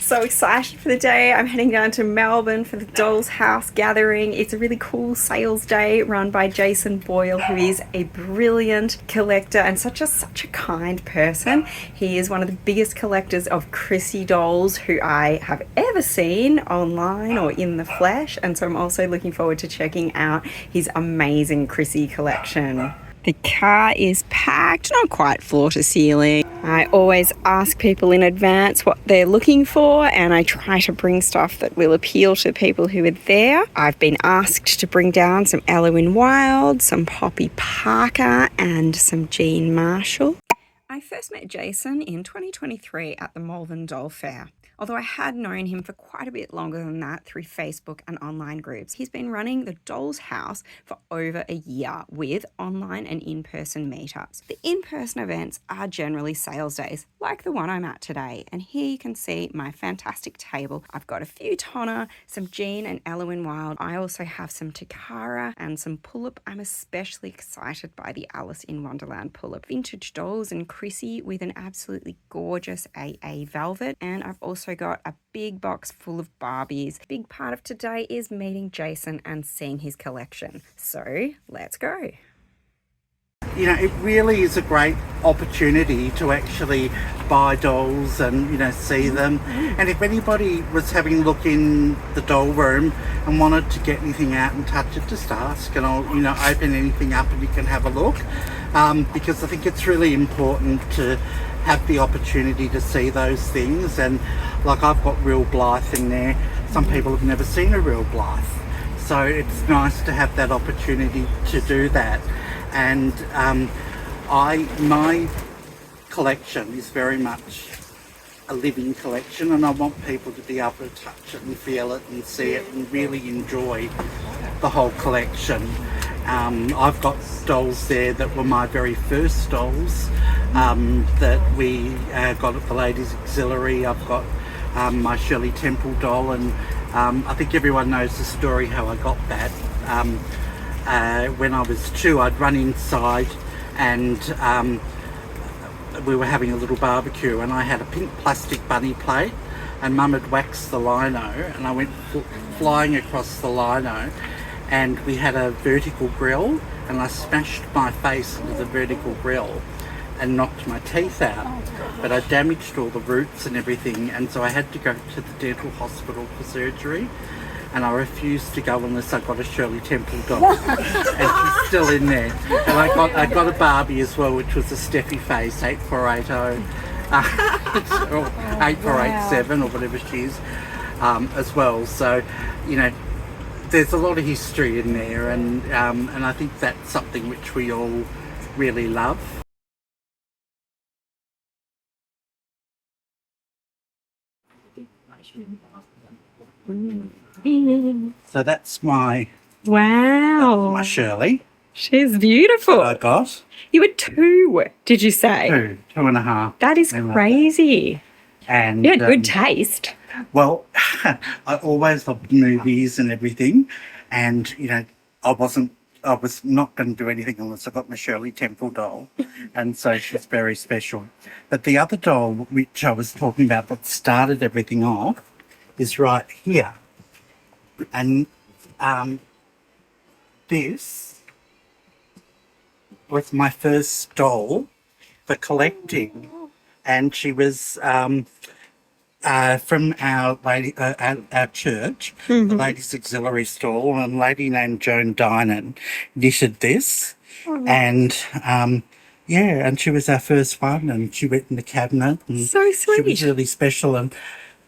so excited for the day. I'm heading down to Melbourne for the Doll's House gathering. It's a really cool sales day run by Jason Boyle, who is a brilliant collector and such a kind person. He is one of the biggest collectors of Crissy dolls who I have ever seen online or in the flesh, and so I'm also looking forward to checking out his amazing Crissy collection. The car is packed, not quite floor to ceiling. I always ask people in advance what they're looking for, and I try to bring stuff that will appeal to people who are there. I've been asked to bring down some Elwyn Wild, some Poppy Parker, and some Jean Marshall. I first met Jason in 2023 at the Malvern Doll Fair, although I had known him for quite a bit longer than that through Facebook and online groups. He's been running the Doll's House for over a year with online and in-person meetups. The in-person events are generally sales days, like the one I'm at today, and here you can see my fantastic table. I've got a few Tonner, some Jean and Elwyn Wild. I also have some Takara and some pull-up. I'm especially excited by the Alice in Wonderland pull-up. Vintage dolls and Crissy with an absolutely gorgeous AA velvet, and I've also got a big box full of Barbies. A big part of today is meeting Jason and seeing his collection. So let's go. You know, it really is a great opportunity to actually buy dolls and, you know, see them. And if anybody was having a look in the doll room and wanted to get anything out and touch it, just ask and I'll, you know, open anything up and you can have a look. Because I think it's really important to have the opportunity to see those things. And like, I've got real Blythe in there. Some people have never seen a real Blythe. So it's nice to have that opportunity to do that. And my collection is very much a living collection, and I want people to be able to touch it and feel it and see it and really enjoy the whole collection. I've got dolls there that were my very first dolls that we got at the Ladies Auxiliary. I've got my Shirley Temple doll, and I think everyone knows the story how I got that. When I was 2, I'd run inside and we were having a little barbecue, and I had a pink plastic bunny plate, and Mum had waxed the lino, and I went flying across the lino, and we had a vertical grill, and I smashed my face into the vertical grill and knocked my teeth out, but I damaged all the roots and everything, and so I had to go to the dental hospital for surgery. And I refused to go unless I got a Shirley Temple doll, and she's still in there. And I got a Barbie as well, which was a Steffi Face 8480, or 8487 or whatever she is, as well. So, you know, there's a lot of history in there, and I think that's something which we all really love. So that's my Shirley. She's beautiful. I got. You were 2, did you say? 2.5. That is crazy. And you had good taste. Well, I always loved movies and everything, and you know, I was not going to do anything unless I got my Shirley Temple doll, and so she's very special. But the other doll which I was talking about that started everything off is right here. And this was my first doll for collecting, and she was from our church, the Ladies Auxiliary stall, and a lady named Joan Dynan knitted this, and and she was our first one, and she went in the cabinet, and so sweet. She was really special, and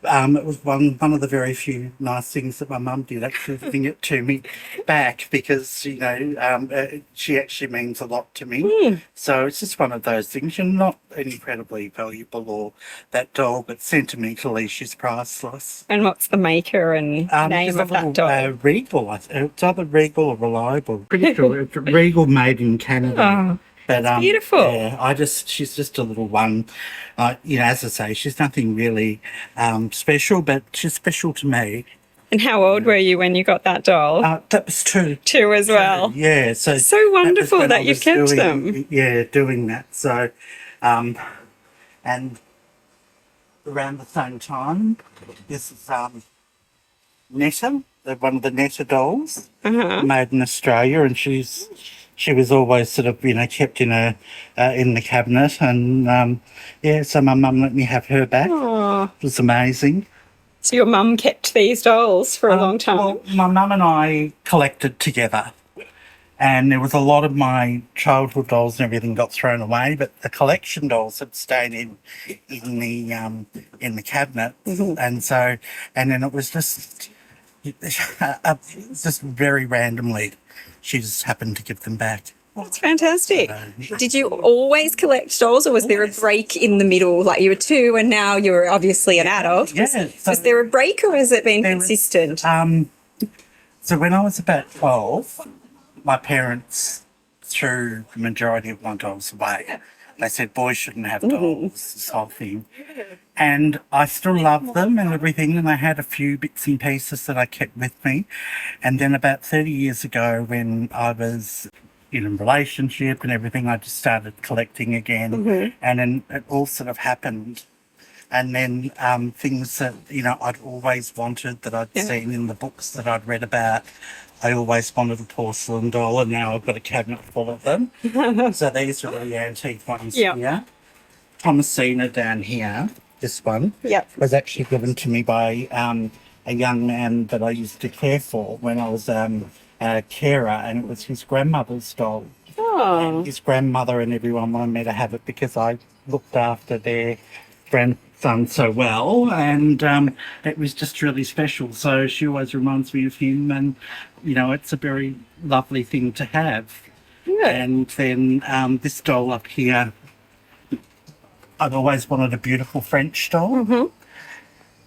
it was one of the very few nice things that my mum did, actually giving it to me back, because, you know, she actually means a lot to me. So it's just one of those things. You're not incredibly valuable or that doll, but sentimentally she's priceless. And what's the maker and name of that doll? Regal. It's either Regal or Reliable. Pretty sure it's Regal, made in Canada. But, beautiful. Yeah, she's just a little one. You know, as I say, she's nothing really special, but she's special to me. And how old were you when you got that doll? That was 2. 2 as well. Yeah. So wonderful that you kept them. Yeah, doing that. So, and around the same time. This is Netta, one of the Netta dolls, made in Australia, and she was always sort of kept in the cabinet, and so my mum let me have her back. Oh. It was amazing. So your mum kept these dolls for a long time? Well, my mum and I collected together, and there was a lot of my childhood dolls and everything got thrown away, but the collection dolls had stayed in the cabinet, and then it was just very randomly, she just happened to give them back. That's fantastic. Did you always collect dolls, or was there a break in the middle? Like you were 2 and now you're obviously an adult. Was there a break, or has it been consistent? So when I was about 12, my parents threw the majority of my dolls away. They said boys shouldn't have dolls, this whole thing. And I still love them and everything, and I had a few bits and pieces that I kept with me. And then about 30 years ago, when I was in a relationship and everything, I just started collecting again. And then it all sort of happened. And then things that, I'd always wanted, that I'd seen in the books that I'd read about. I always wanted a porcelain doll, and now I've got a cabinet full of them. So these are the antique ones here. Thomasina down here, this one, was actually given to me by a young man that I used to care for when I was a carer, and it was his grandmother's doll. And his grandmother and everyone wanted me to have it because I looked after their grandson so well, and it was just really special. So she always reminds me of him, and it's a very lovely thing to have. And then this doll up here, I've always wanted a beautiful French doll.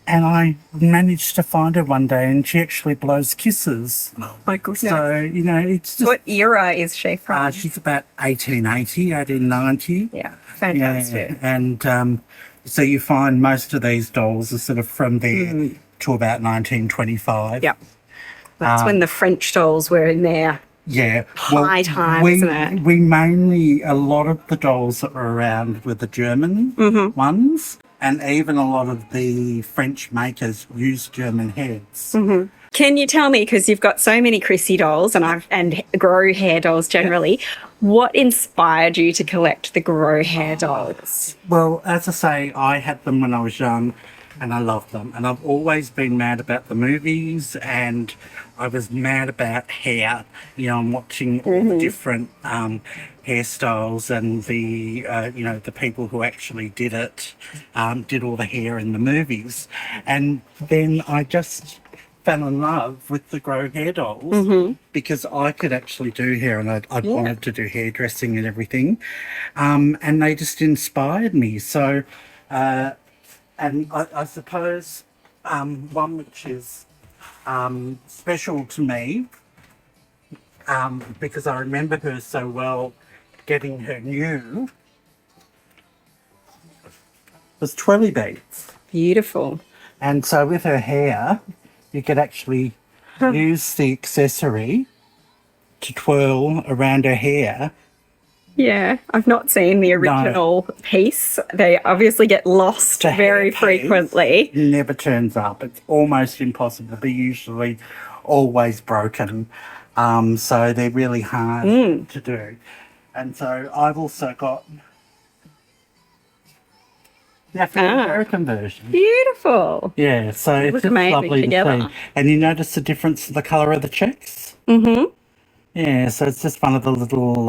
And I managed to find her one day, and she actually blows kisses. Oh my goodness. So, it's just... What era is she from? She's about 1880, 1890. Yeah, fantastic. Yeah. And so you find most of these dolls are sort of from there to about 1925. Yeah. That's when the French dolls were in their high time, isn't it? We mainly, a lot of the dolls that were around were the German ones, and even a lot of the French makers used German heads. Can you tell me, because you've got so many Crissy dolls and grow hair dolls generally, what inspired you to collect the grow hair dolls? Well, as I say, I had them when I was young, and I loved them. And I've always been mad about the movies, and I was mad about hair. I'm watching all the different hairstyles, and the the people who actually did it, did all the hair in the movies. And then I just fell in love with the grow hair dolls because I could actually do hair, and I'd wanted to do hairdressing and everything. And they just inspired me. So, and I suppose one which is special to me, because I remember her so well, getting her new, was twirly beads. Beautiful. And so with her hair, you could actually use the accessory to twirl around her hair. Yeah, I've not seen the original piece. They obviously get lost very frequently. Never turns up. It's almost impossible. They're usually always broken. So they're really hard to do. And so I've also got the African American version. Beautiful. Yeah, so it's just lovely to see. And you notice the difference in the colour of the checks? Yeah, so it's just one of the little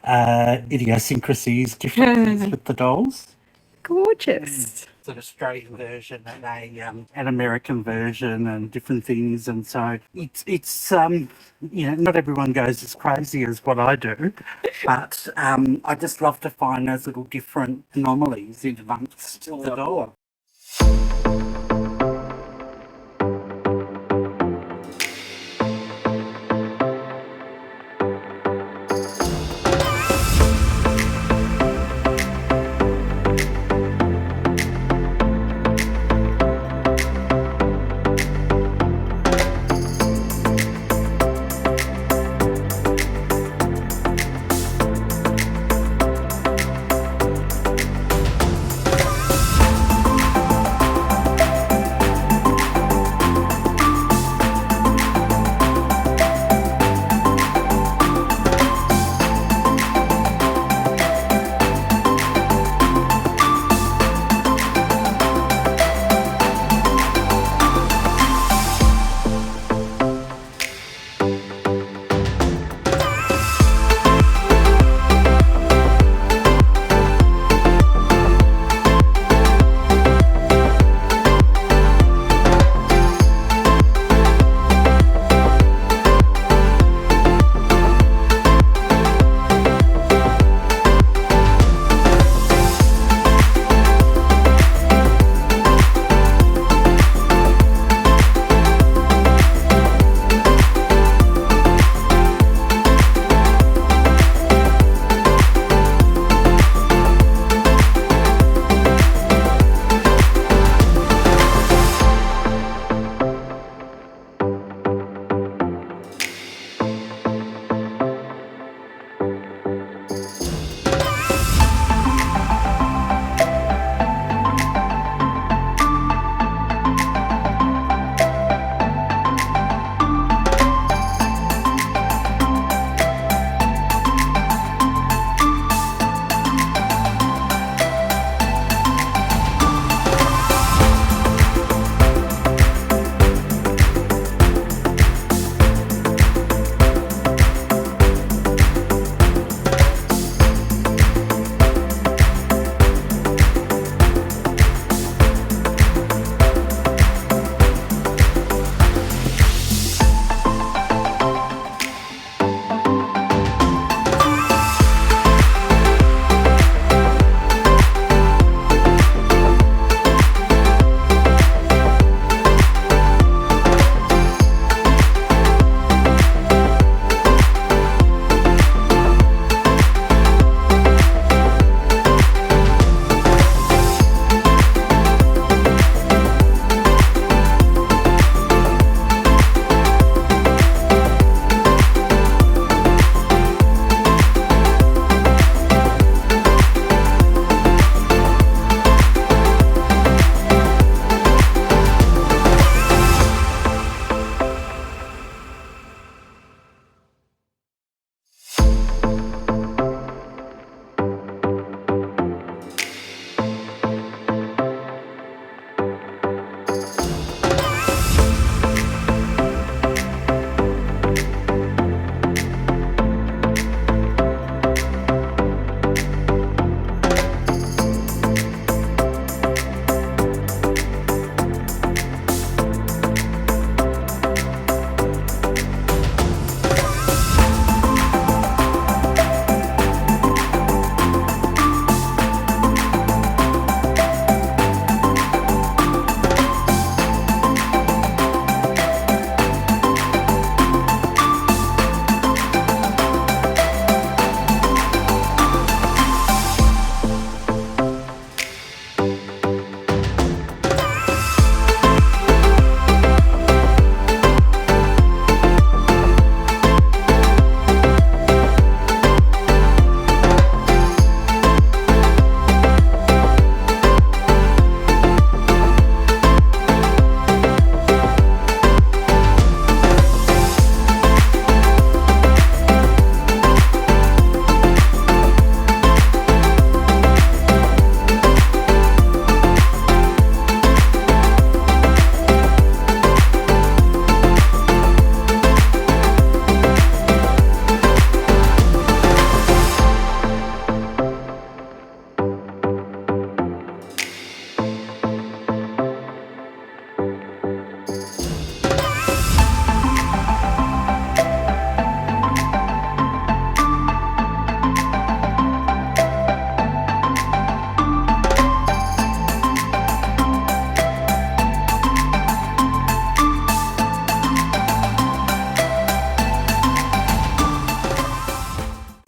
idiosyncrasies, differences with the dolls. Gorgeous. An Australian version and an American version and different things, and so it's not everyone goes as crazy as what I do, but I just love to find those little different anomalies in amongst the doll.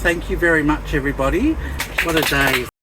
thank you very much, everybody. What a day.